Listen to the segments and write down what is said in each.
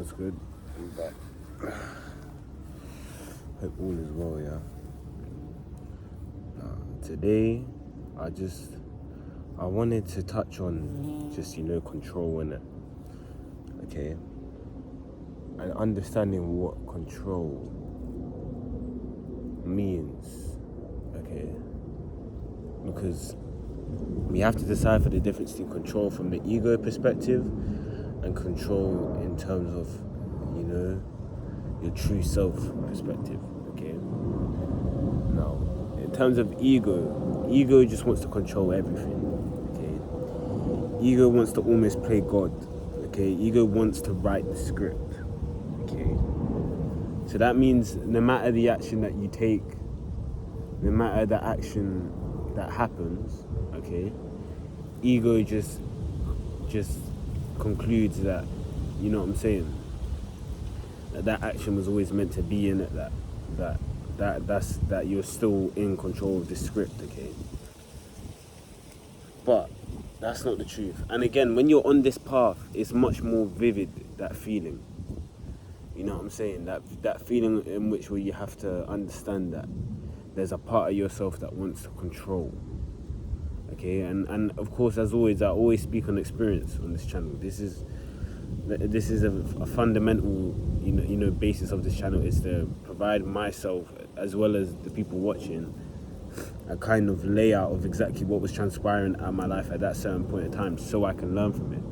What's good? I'm back. Hope all is well, yeah. Today, I wanted to touch on just, control in it. Okay? And understanding what control means. Okay? Because we have to decipher the difference between control from the ego perspective and control in terms of, your true self perspective. Okay? Now, in terms of ego just wants to control everything. Okay? Ego wants to almost play God. Okay? Ego wants to write the script. Okay? So that means no matter the action that you take, no matter the action that happens, okay, ego just concludes that, you know what I'm saying, that action was always meant to be in it, that you're still in control of the script, okay? But that's not the truth. And again, when you're on this path, it's much more vivid, that feeling. You know what I'm saying? That feeling in which where you have to understand that there's a part of yourself that wants to control. Okay, and of course, as always, I always speak on experience on this channel. This is a fundamental, basis of this channel, is to provide myself as well as the people watching a kind of layout of exactly what was transpiring in my life at that certain point in time, so I can learn from it.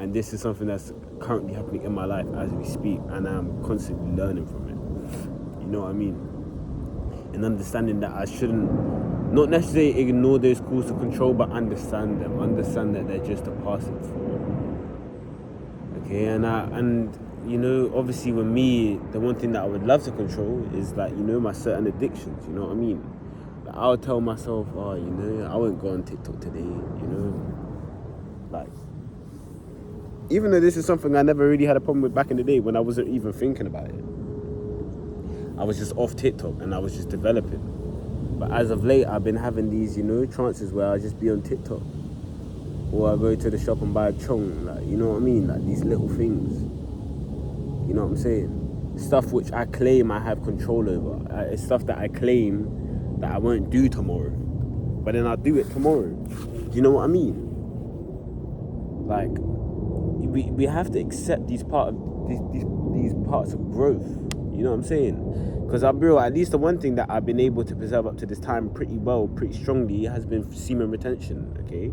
And this is something that's currently happening in my life as we speak, and I'm constantly learning from it. You know what I mean? And understanding that I shouldn't, not necessarily ignore those calls to control, but understand them. Understand that they're just a passing thought. Okay, and obviously with me, the one thing that I would love to control is my certain addictions. You know what I mean? I'll tell myself, I won't go on TikTok today. Even though this is something I never really had a problem with back in the day when I wasn't even thinking about it. I was just off TikTok and I was just developing. But as of late, I've been having these, chances where I'll just be on TikTok. Or I go to the shop and buy a chong, you know what I mean? Like these little things. You know what I'm saying? Stuff which I claim I have control over. It's stuff that I claim that I won't do tomorrow. But then I'll do it tomorrow. Do you know what I mean? Like, we have to accept these parts of growth. You know what I'm saying? Because I'll be real, at least the one thing that I've been able to preserve up to this time pretty strongly has been semen retention, okay?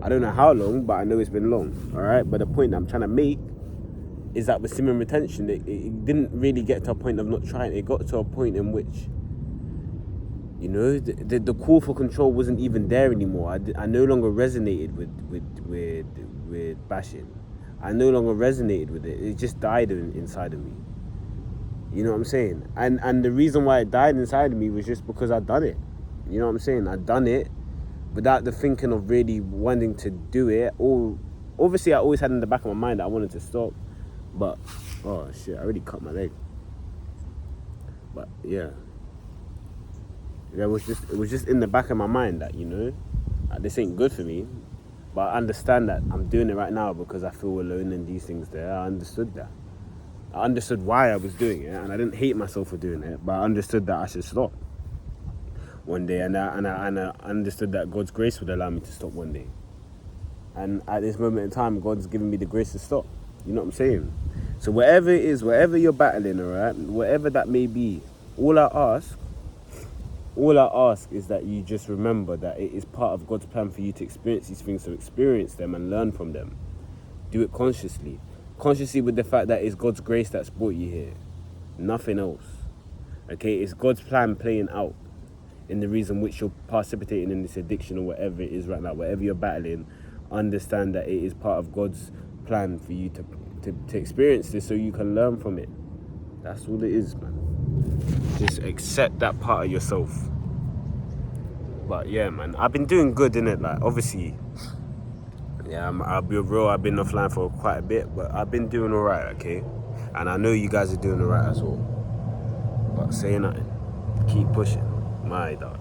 I don't know how long, but I know it's been long, all right? But the point that I'm trying to make is that with semen retention, it didn't really get to a point of not trying. It got to a point in which, the call for control wasn't even there anymore. I no longer resonated with bashing. I no longer resonated with it. It just died inside of me. You know what I'm saying? And the reason why it died inside of me was just because I'd done it. You know what I'm saying? I'd done it without the thinking of really wanting to do it. Or obviously I always had in the back of my mind that I wanted to stop. But, oh shit, I already cut my leg. But yeah. It was just in the back of my mind that, this ain't good for me. But I understand that I'm doing it right now because I feel alone and these things there. I understood that. I understood why I was doing it, and I didn't hate myself for doing it, but I understood that I should stop one day, and I understood that God's grace would allow me to stop one day. And at this moment in time, God's given me the grace to stop. You know what I'm saying? So whatever it is, whatever you're battling, all right, whatever that may be, all I ask is that you just remember that it is part of God's plan for you to experience these things, so experience them and learn from them. Do it consciously. Consciously with the fact that it's God's grace that's brought you here. Nothing else. Okay? It's God's plan playing out in the reason which you're precipitating in this addiction or whatever it is right now. Whatever you're battling, understand that it is part of God's plan for you to experience this so you can learn from it. That's all it is, man. Just accept that part of yourself. But yeah, man, I've been doing good, innit? Like, obviously, yeah, I'll be real, I've been offline for quite a bit, but I've been doing alright, okay? And I know you guys are doing alright as well. But say nothing. Keep pushing. My dog.